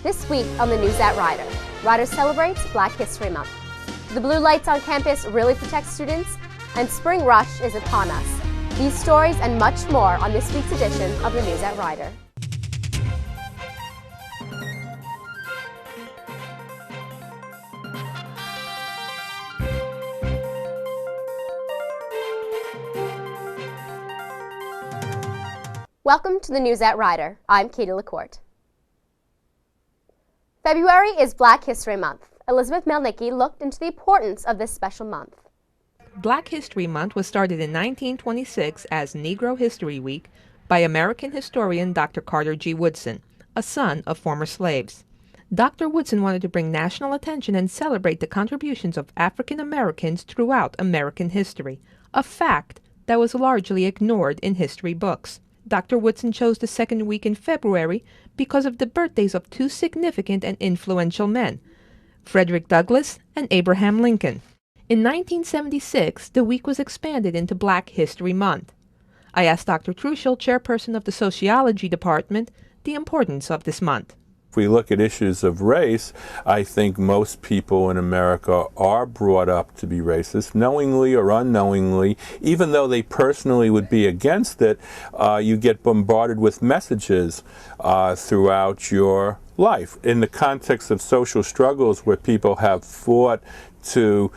This week on the News at Rider, Rider celebrates Black History Month. The blue lights on campus really protect students, and spring rush is upon us. These stories and much more on this week's edition of the News at Rider. Welcome to the News at Rider. I'm Katie LaCourte. February is Black History Month. Elizabeth Melnicki looked into the importance of this special month. Black History Month was started in 1926 as Negro History Week by American historian Dr. Carter G. Woodson, a son of former slaves. Dr. Woodson wanted to bring national attention and celebrate the contributions of African Americans throughout American history, a fact that was largely ignored in history books. Dr. Woodson chose the second week in February because of the birthdays of two significant and influential men, Frederick Douglass and Abraham Lincoln. In 1976, the week was expanded into Black History Month. I asked Dr. Truschel, chairperson of the Sociology Department, the importance of this month. If we look at issues of race, I think most people in America are brought up to be racist, knowingly or unknowingly. Even though they personally would be against it, you get bombarded with messages throughout your life. In the context of social struggles where people have fought to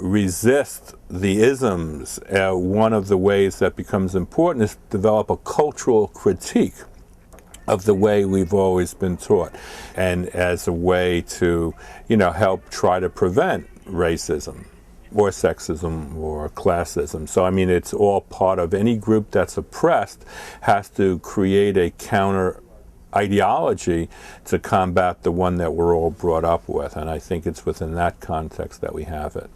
resist the isms, one of the ways that becomes important is to develop a cultural critique of the way we've always been taught, and as a way to, help try to prevent racism or sexism or classism. So I mean, it's all part of any group that's oppressed has to create a counter ideology to combat the one that we're all brought up with, and I think it's within that context that we have it.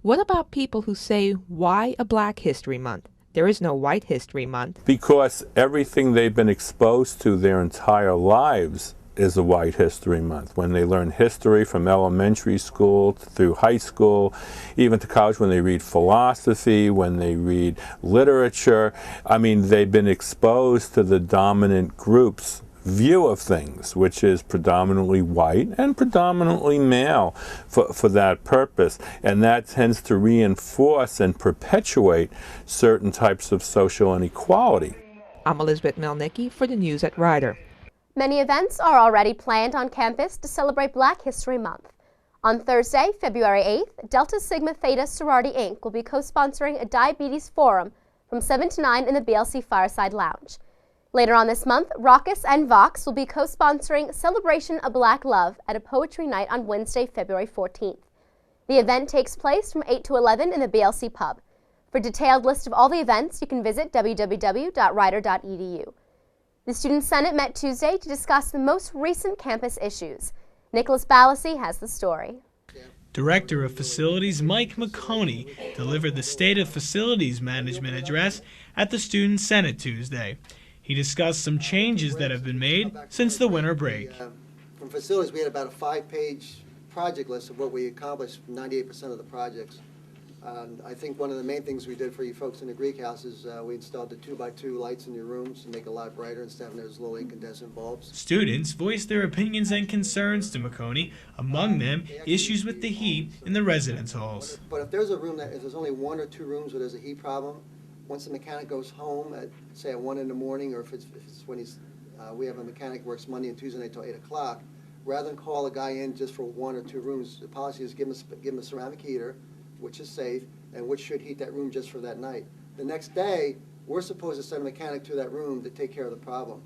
What about people who say, why a Black History Month? There is no White History Month. Because everything they've been exposed to their entire lives is a White History Month. When they learn history from elementary school through high school, even to college, when they read philosophy, when they read literature, I mean, they've been exposed to the dominant group's view of things, which is predominantly white and predominantly male for that purpose. And that tends to reinforce and perpetuate certain types of social inequality. I'm Elizabeth Melnicki for the News at Rider. Many events are already planned on campus to celebrate Black History Month. On Thursday, February 8th, Delta Sigma Theta Sorority Inc. will be co-sponsoring a diabetes forum from 7 to 9 in the BLC Fireside Lounge. Later on this month, Raucous and Vox will be co-sponsoring Celebration of Black Love at a poetry night on Wednesday, February 14th. The event takes place from 8 to 11 in the BLC Pub. For a detailed list of all the events, you can visit www.rider.edu. The Student Senate met Tuesday to discuss the most recent campus issues. Nicholas Balassi has the story. Director of Facilities Mike McConey delivered the State of Facilities Management address at the Student Senate Tuesday. He discussed some changes that have been made since the winter break. From facilities, we had about a 5-page project list of what we accomplished, 98% of the projects. I think one of the main things we did for you folks in the Greek House is we installed the 2x2 lights in your rooms to make it a lot brighter instead of those low incandescent bulbs. Students voiced their opinions and concerns to McConey, among them issues with the heat in the residence halls. But if there's a room if there's only 1 or 2 rooms where there's a heat problem, once the mechanic goes home at, say, at 1 in the morning, or if it's when we have a mechanic who works Monday and Tuesday night till 8 o'clock, rather than call a guy in just for 1 or 2 rooms, the policy is give him a ceramic heater, which is safe, and which should heat that room just for that night. The next day, we're supposed to send a mechanic to that room to take care of the problem.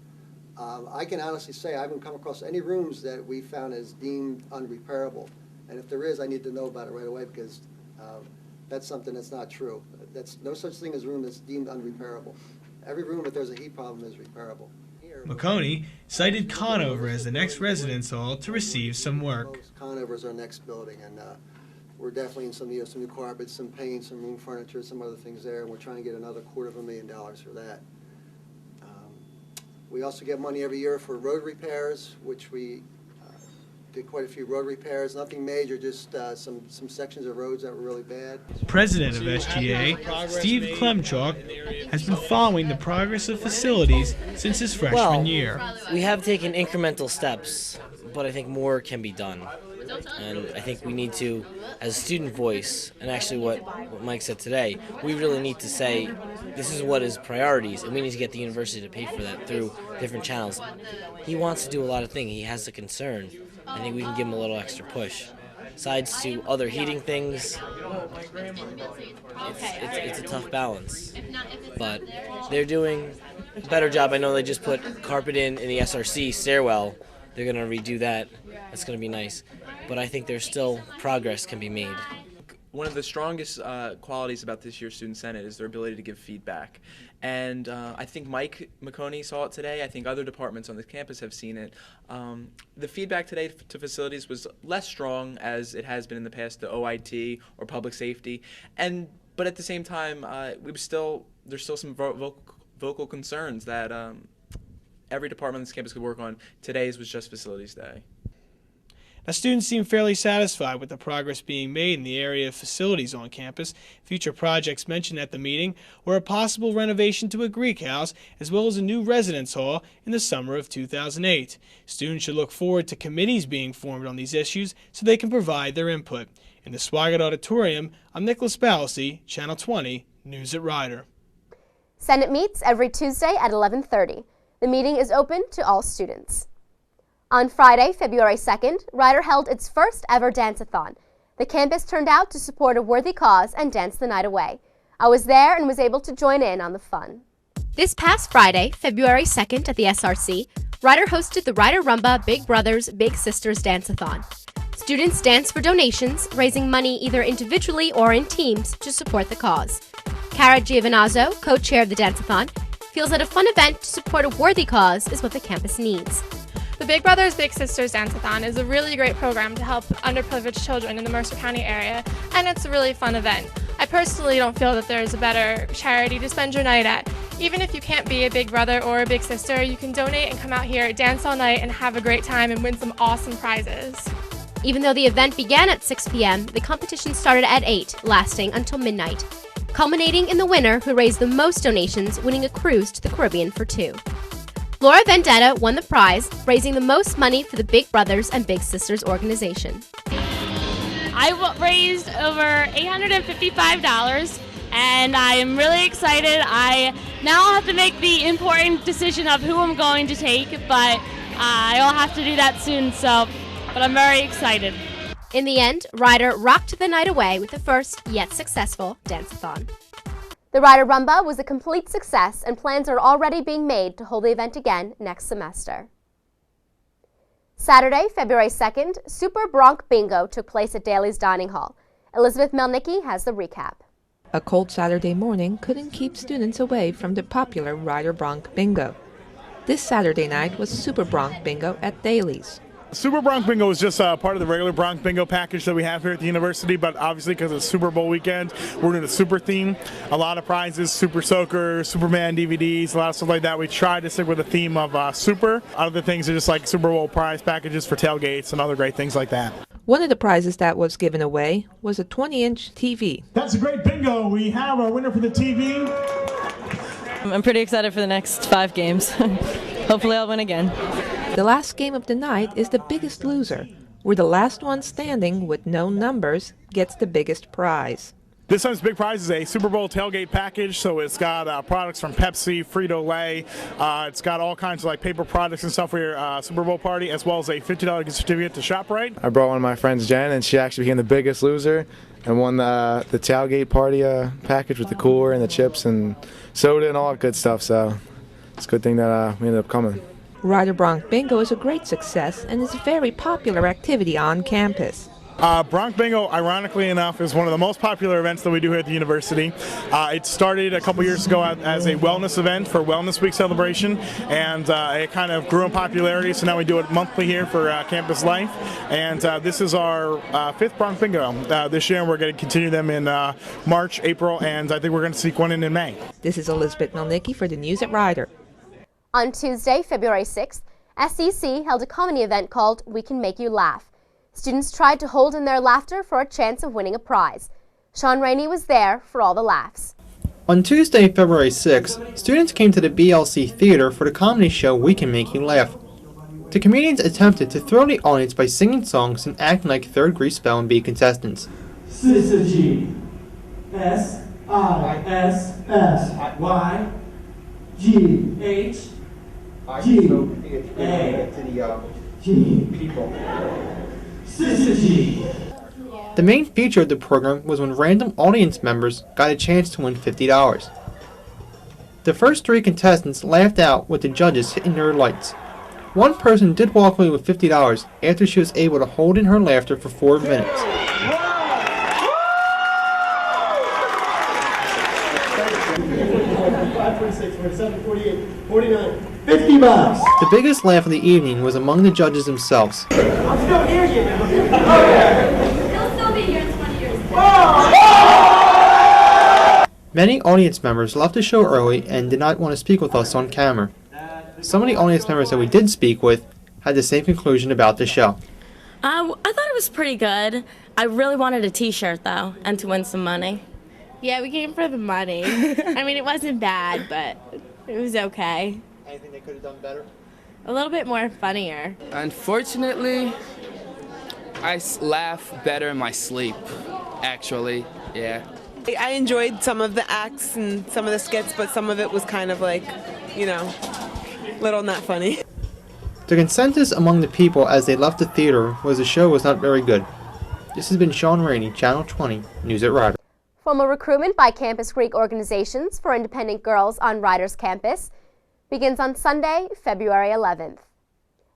I can honestly say I haven't come across any rooms that we found as deemed unrepairable. And if there is, I need to know about it right away, because that's something that's not true. That's no such thing as a room that's deemed unrepairable. Every room, if there's a heat problem, is repairable. McConey cited Conover as the next residence hall to receive some work. Conover is our next building, and we're definitely in some new carpets, some paint, some room furniture, some other things there, and we're trying to get another $250,000 for that. We also get money every year for road repairs, which we did quite a few road repairs, nothing major, just some sections of roads that were really bad. President of SGA, Steve Klemchuk, has been following the progress of facilities since his freshman year. We have taken incremental steps. but I think more can be done. And I think we need to, as a student voice, and actually what Mike said today, we really need to say this is what is priorities, and we need to get the university to pay for that through different channels. He wants to do a lot of things. He has a concern. I think we can give him a little extra push. Besides to other heating things, it's a tough balance. But they're doing a better job. I know they just put carpet in the SRC stairwell. They're going to redo that. That's going to be nice. But I think there's still progress can be made. One of the strongest qualities about this year's Student Senate is their ability to give feedback. And I think Mike McConey saw it today. I think other departments on the campus have seen it. The feedback today to facilities was less strong as it has been in the past to OIT or public safety. But at the same time, there's still some vocal concerns that every department on this campus could work on. Today's was just Facilities Day. Now, students seem fairly satisfied with the progress being made in the area of facilities on campus. Future projects mentioned at the meeting were a possible renovation to a Greek house, as well as a new residence hall in the summer of 2008. Students should look forward to committees being formed on these issues so they can provide their input. In the Swaggart Auditorium, I'm Nicholas Ballasy, Channel 20, News at Rider. Senate meets every Tuesday at 11:30. The meeting is open to all students. On Friday, February 2nd, Rider held its first ever dance-a-thon. The campus turned out to support a worthy cause and dance the night away. I was there and was able to join in on the fun. This past Friday, February 2nd at the SRC, Rider hosted the Rider Rumba Big Brothers Big Sisters Dance-a-thon. Students danced for donations, raising money either individually or in teams to support the cause. Cara Giovinazzo, co-chair of the dance-a-thon, feels that a fun event to support a worthy cause is what the campus needs. The Big Brothers Big Sisters Dance-a-thon is a really great program to help underprivileged children in the Mercer County area, and it's a really fun event. I personally don't feel that there's a better charity to spend your night at. Even if you can't be a big brother or a big sister, you can donate and come out here, dance all night, and have a great time and win some awesome prizes. Even though the event began at 6 p.m., the competition started at 8, lasting until midnight, culminating in the winner who raised the most donations, winning a cruise to the Caribbean for 2. Laura Vendetta won the prize, raising the most money for the Big Brothers and Big Sisters organization. I raised over $855, and I am really excited. I now have to make the important decision of who I'm going to take, but I'll have to do that soon, but I'm very excited. In the end, Rider rocked the night away with the first, yet successful, dance-a-thon. The Rider Rumba was a complete success, and plans are already being made to hold the event again next semester. Saturday, February 2nd, Super Bronc Bingo took place at Daly's Dining Hall. Elizabeth Melnicki has the recap. A cold Saturday morning couldn't keep students away from the popular Rider Bronc Bingo. This Saturday night was Super Bronc Bingo at Daly's. Super Bronc Bingo is just part of the regular Bronc Bingo package that we have here at the university, but obviously because it's Super Bowl weekend, we're doing a super theme. A lot of prizes, Super Soaker, Superman DVDs, a lot of stuff like that. We try to stick with the theme of super. Other things are just like Super Bowl prize packages for tailgates and other great things like that. One of the prizes that was given away was a 20-inch TV. That's a great bingo. We have our winner for the TV. I'm pretty excited for the next 5 games. Hopefully I'll win again. The last game of the night is the biggest loser, where the last one standing with no numbers gets the biggest prize. This time's big prize is a Super Bowl tailgate package, so it's got products from Pepsi, Frito-Lay. It's got all kinds of like paper products and stuff for your Super Bowl party, as well as a $50 gift certificate to ShopRite. I brought one of my friends, Jen, and she actually became the biggest loser and won the tailgate party package with the cooler and the chips and soda and all that good stuff, so it's a good thing that we ended up coming. Rider Bronc Bingo is a great success and is a very popular activity on campus. Bronc Bingo, ironically enough, is one of the most popular events that we do here at the university. It started a couple years ago as a wellness event for Wellness Week celebration, and it kind of grew in popularity, so now we do it monthly here for Campus Life. And this is our 5th Bronc Bingo this year, and we're going to continue them in March, April, and I think we're going to sneak one in May. This is Elizabeth Melnicki for the News at Rider. On Tuesday, February 6th, SEC held a comedy event called We Can Make You Laugh. Students tried to hold in their laughter for a chance of winning a prize. Sean Rainey was there for all the laughs. On Tuesday, February 6th, students came to the BLC Theater for the comedy show We Can Make You Laugh. The comedians attempted to thrill the audience by singing songs and acting like third grade spelling bee contestants. Syzygy. Syzygy. The main feature of the program was when random audience members got a chance to win $50. The first 3 contestants laughed out with the judges hitting their lights. One person did walk away with $50 after she was able to hold in her laughter for 4 minutes. $50. The biggest laugh of the evening was among the judges themselves. I'm still here, you know. He'll still be here in 20 years. Many audience members left the show early and did not want to speak with us on camera. Some of the audience members that we did speak with had the same conclusion about the show. I thought it was pretty good. I really wanted a t-shirt though, and to win some money. Yeah, we came for the money. I mean, it wasn't bad, but it was okay. Anything they could have done better? A little bit more funnier. Unfortunately, I laugh better in my sleep, actually, yeah. I enjoyed some of the acts and some of the skits, but some of it was kind of like, you know, little not funny. The consensus among the people as they left the theater was the show was not very good. This has been Sean Rainey, Channel 20, News at Rider. Formal recruitment by Campus Greek organizations for independent girls on Rider's campus begins on Sunday, February 11th.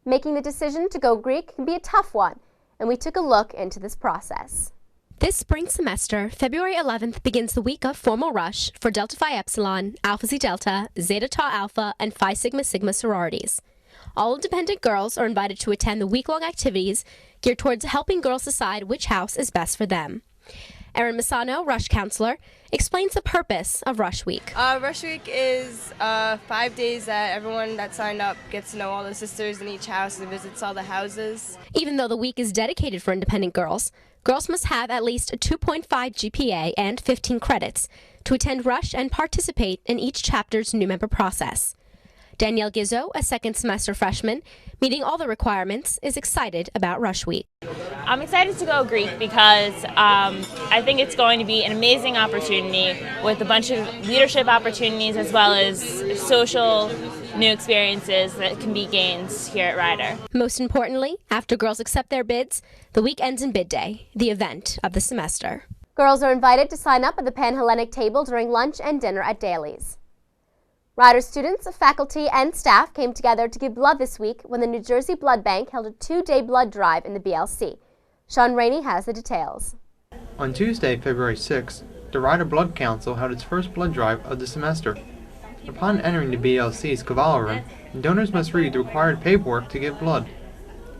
Making the decision to go Greek can be a tough one, and we took a look into this process. This spring semester, February 11th, begins the week of formal rush for Delta Phi Epsilon, Alpha Xi Delta, Zeta Tau Alpha, and Phi Sigma Sigma sororities. All independent girls are invited to attend the week-long activities geared towards helping girls decide which house is best for them. Erin Misano, Rush Counselor, explains the purpose of Rush Week. Rush Week is 5 days that everyone that signed up gets to know all the sisters in each house and visits all the houses. Even though the week is dedicated for independent girls, girls must have at least a 2.5 GPA and 15 credits to attend Rush and participate in each chapter's new member process. Danielle Gizzo, a second semester freshman, meeting all the requirements, is excited about Rush Week. I'm excited to go Greek because I think it's going to be an amazing opportunity with a bunch of leadership opportunities as well as social new experiences that can be gained here at Rider. Most importantly, after girls accept their bids, the week ends in Bid Day, the event of the semester. Girls are invited to sign up at the Pan-Hellenic table during lunch and dinner at Daly's. Rider students, faculty, and staff came together to give blood this week when the New Jersey Blood Bank held a 2-day blood drive in the BLC. Sean Rainey has the details. On Tuesday, February 6th, the Rider Blood Council held its first blood drive of the semester. Upon entering the BLC's Cavallo room, donors must read the required paperwork to give blood.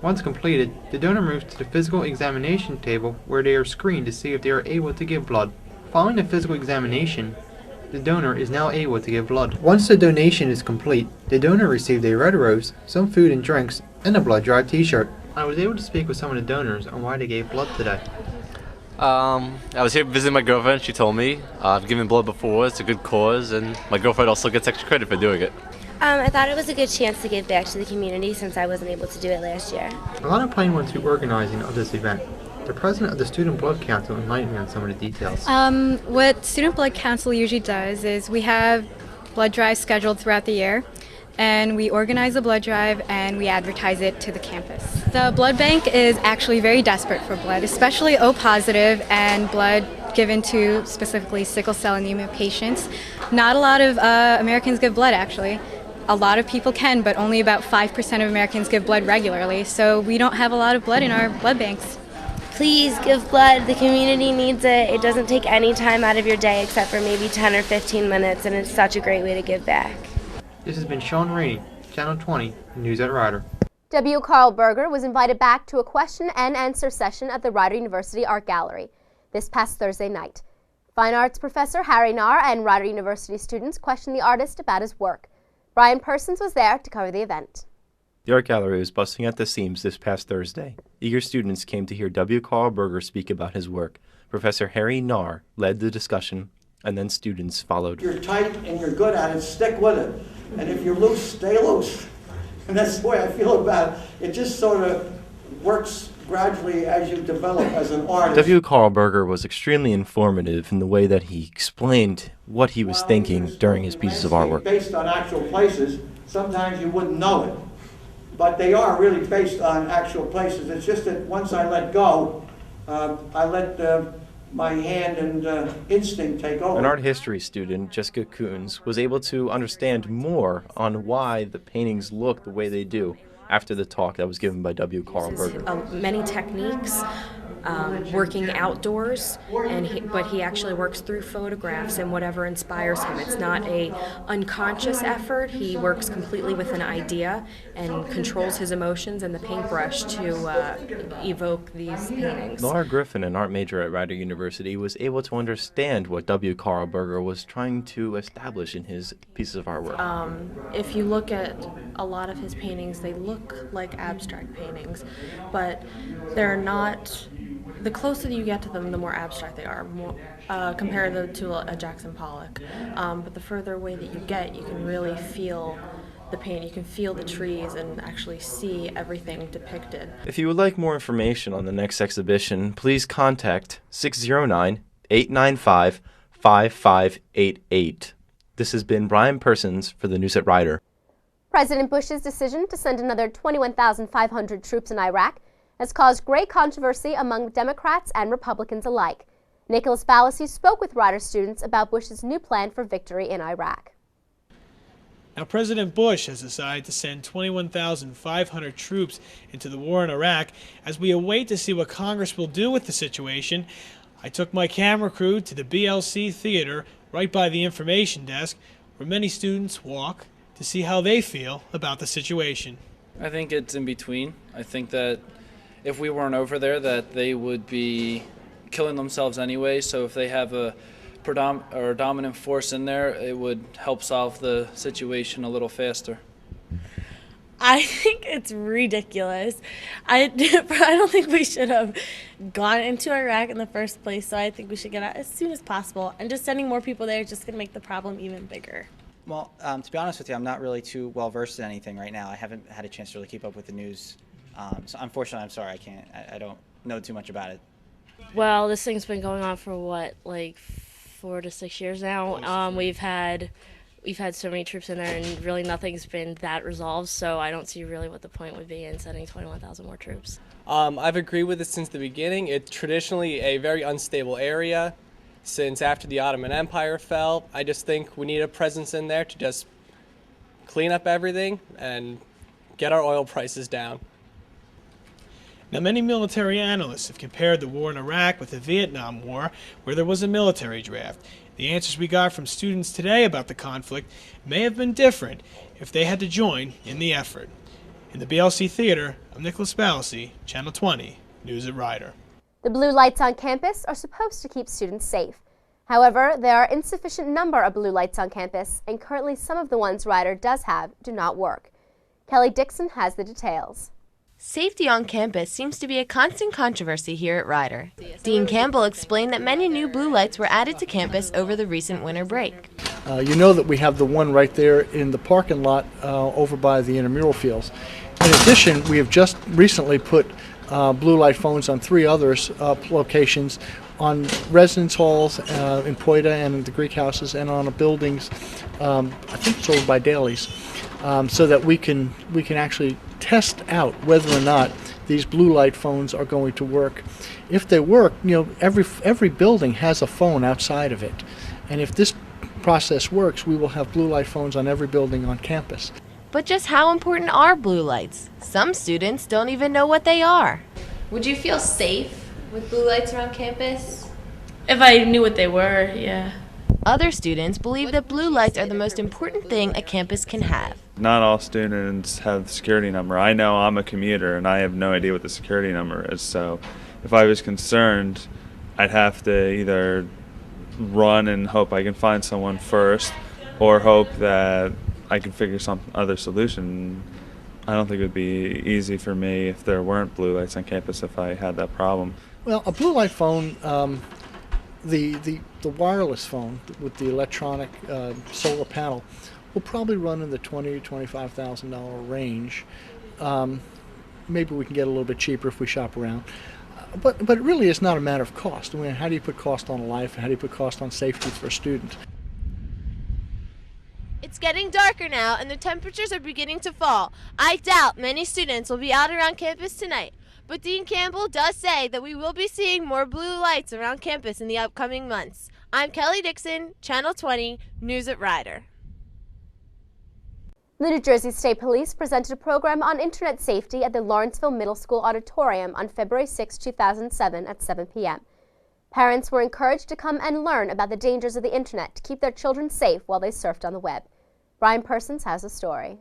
Once completed, the donor moves to the physical examination table where they are screened to see if they are able to give blood. Following the physical examination, the donor is now able to give blood. Once the donation is complete, the donor received a red rose, some food and drinks, and a blood drive t-shirt. I was able to speak with some of the donors on why they gave blood today. I was here visiting my girlfriend. She told me I've given blood before. It's a good cause, and my girlfriend also gets extra credit for doing it. I thought it was a good chance to give back to the community since I wasn't able to do it last year. A lot of planning went into organizing of this event. The president of the Student Blood Council enlightened me on some of the details. What Student Blood Council usually does is we have blood drives scheduled throughout the year, and we organize a blood drive and we advertise it to the campus. The blood bank is actually very desperate for blood, especially O positive and blood given to specifically sickle cell anemia patients. Not a lot of Americans give blood actually. A lot of people can, but only about 5% of Americans give blood regularly, so we don't have a lot of blood in our blood banks. Please give blood. The community needs it. It doesn't take any time out of your day except for maybe 10 or 15 minutes, and it's such a great way to give back. This has been Sean Rainey, Channel 20, News at Rider. W. Carl Berger was invited back to a question and answer session at the Rider University Art Gallery this past Thursday night. Fine arts professor Harry Nahr and Rider University students questioned the artist about his work. Brian Persons was there to cover the event. The art gallery was busting at the seams this past Thursday. Eager students came to hear W. Carl Berger speak about his work. Professor Harry Nahr led the discussion, and then students followed. If you're tight and you're good at it, stick with it. And if you're loose, stay loose. And that's the way I feel about it. It just sort of works gradually as you develop as an artist. W. Carl Berger was extremely informative in the way that he explained what he was thinking during his pieces of artwork. Based on actual places, sometimes you wouldn't know it. But they are really based on actual places. It's just that once I let go, I let my hand and instinct take over. An art history student, Jessica Coons, was able to understand more on why the paintings look the way they do after the talk that was given by W. Carl Berger. Many techniques, working outdoors, but he actually works through photographs and whatever inspires him. It's not a unconscious effort. He works completely with an idea and controls his emotions and the paintbrush to evoke these paintings. Laura Griffin, an art major at Rider University, was able to understand what W. Carl Berger was trying to establish in his pieces of artwork. If you look at a lot of his paintings, they look like abstract paintings, but they're not. The closer you get to them, the more abstract they are. Compare them to a Jackson Pollock. But the further away that you get, you can really feel the paint. You can feel the trees and actually see everything depicted. If you would like more information on the next exhibition, please contact 609-895-5588. This has been Brian Persons for the News at Rider. President Bush's decision to send another 21,500 troops in Iraq has caused great controversy among Democrats and Republicans alike. Nicholas Balassi spoke with Rider students about Bush's new plan for victory in Iraq. Now, President Bush has decided to send 21,500 troops into the war in Iraq. As we await to see what Congress will do with the situation, I took my camera crew to the BLC Theater right by the information desk, where many students walk to see how they feel about the situation. I think it's in between. I think that if we weren't over there, that they would be killing themselves anyway. So if they have a dominant force in there, it would help solve the situation a little faster. I think it's ridiculous. I don't think we should have gone into Iraq in the first place, so I think we should get out as soon as possible. And just sending more people there is just going to make the problem even bigger. Well, to be honest with you, I'm not really too well versed in anything right now. I haven't had a chance to really keep up with the news. So unfortunately, I'm sorry, I don't know too much about it. Well, this thing's been going on for what, like 4 to 6 years now. We've had so many troops in there, and really nothing's been that resolved. So I don't see really what the point would be in sending 21,000 more troops. I've agreed with it since the beginning. It's traditionally a very unstable area. Since after the Ottoman Empire fell, I just think we need a presence in there to just clean up everything and get our oil prices down. Now, many military analysts have compared the war in Iraq with the Vietnam War, where there was a military draft. The answers we got from students today about the conflict may have been different if they had to join in the effort. In the BLC Theater, I'm Nicholas Balassi, Channel 20, News at Rider. The blue lights on campus are supposed to keep students safe. However, there are insufficient number of blue lights on campus, and currently some of the ones Rider does have do not work. Kelly Dixon has the details. Safety on campus seems to be a constant controversy here at Rider. Dean Campbell explained that many new blue lights were added to campus over the recent winter break. You know that we have the one right there in the parking lot over by the intramural fields. In addition, we have just recently put blue light phones on 3 other locations, on residence halls in Poita and the Greek houses, and on buildings, I think it's over by Daly's, so that we can actually test out whether or not these blue light phones are going to work. If they work, you know, every building has a phone outside of it, and if this process works, we will have blue light phones on every building on campus. But just how important are blue lights? Some students don't even know what they are. Would you feel safe with blue lights around campus? If I knew what they were, yeah. Other students believe that blue lights are the most important thing a campus can have. Not all students have the security number. I know I'm a commuter and I have no idea what the security number is, so if I was concerned, I'd have to either run and hope I can find someone first, or hope that I can figure some other solution. I don't think it would be easy for me if there weren't blue lights on campus if I had that problem. Well, a blue light phone, the wireless phone with the electronic solar panel, will probably run in the $20,000 to $25,000 range. Maybe we can get a little bit cheaper if we shop around. But really it's not a matter of cost. I mean, how do you put cost on life? How do you put cost on safety for a student? It's getting darker now and the temperatures are beginning to fall. I doubt many students will be out around campus tonight, but Dean Campbell does say that we will be seeing more blue lights around campus in the upcoming months. I'm Kelly Dixon, Channel 20, News at Rider. The New Jersey State Police presented a program on internet safety at the Lawrenceville Middle School Auditorium on February 6, 2007 at 7 p.m. Parents were encouraged to come and learn about the dangers of the internet to keep their children safe while they surfed on the web. Brian Persons has a story.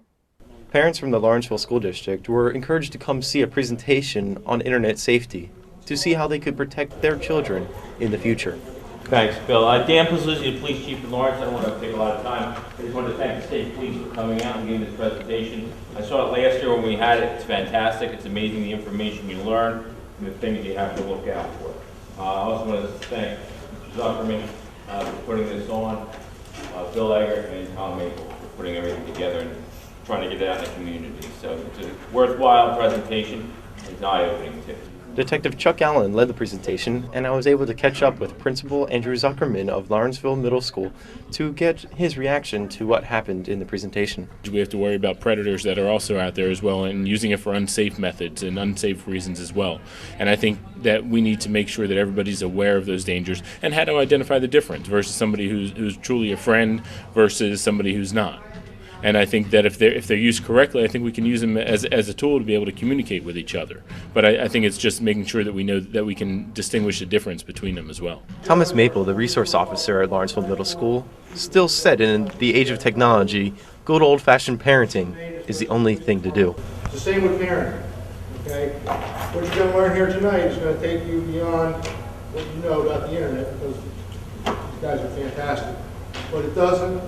Parents from the Lawrenceville School District were encouraged to come see a presentation on internet safety to see how they could protect their children in the future. Thanks, Bill. Dan Puzlizzi, the police chief in Lawrence. I don't want to take a lot of time. I just want to thank the state police for coming out and giving this presentation. I saw it last year when we had it. It's fantastic. It's amazing the information you learn and the things you have to look out for. I also want to thank Mr. Zuckerman for putting this on, Bill Eggert and Tom Maple for putting everything together and trying to get it out in the community. So it's a worthwhile presentation. It's eye-opening too. Detective Chuck Allen led the presentation, and I was able to catch up with Principal Andrew Zuckerman of Lawrenceville Middle School to get his reaction to what happened in the presentation. We have to worry about predators that are also out there as well and using it for unsafe methods and unsafe reasons as well. And I think that we need to make sure that everybody's aware of those dangers and how to identify the difference versus somebody who's truly a friend versus somebody who's not. And I think that if they're used correctly, I think we can use them as a tool to be able to communicate with each other. But I think it's just making sure that we know that we can distinguish the difference between them as well. Thomas Maple, the resource officer at Lawrenceville Middle School, still said in the age of technology, good old-fashioned parenting is the only thing to do. It's the same with parenting, okay? What you're going to learn here tonight is going to take you beyond what you know about the internet, because these guys are fantastic. But it doesn't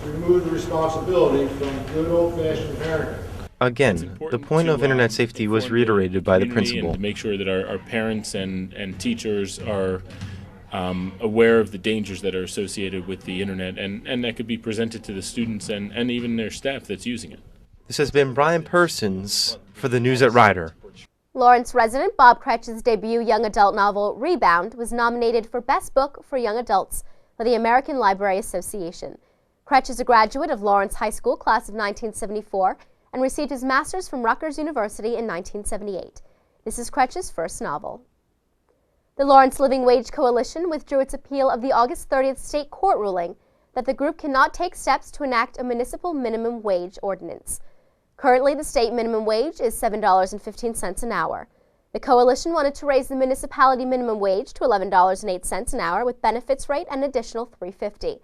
remove the responsibility from good old-fashioned parenting. Again, the point of internet safety was reiterated by the principal. And to make sure that our parents and teachers are aware of the dangers that are associated with the internet and that could be presented to the students and even their staff that's using it. This has been Brian Persons for the News at Rider. Lawrence resident Bob Kretsch's debut young adult novel, Rebound, was nominated for Best Book for Young Adults by the American Library Association. Kretsch is a graduate of Lawrence High School, class of 1974, and received his master's from Rutgers University in 1978. This is Kretsch's first novel. The Lawrence Living Wage Coalition withdrew its appeal of the August 30th state court ruling that the group cannot take steps to enact a municipal minimum wage ordinance. Currently, the state minimum wage is $7.15 an hour. The coalition wanted to raise the municipality minimum wage to $11.08 an hour with benefits rate and an additional $3.50.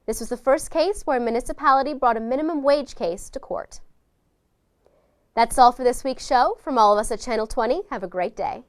This was the first case where a municipality brought a minimum wage case to court. That's all for this week's show. From all of us at Channel 20, have a great day.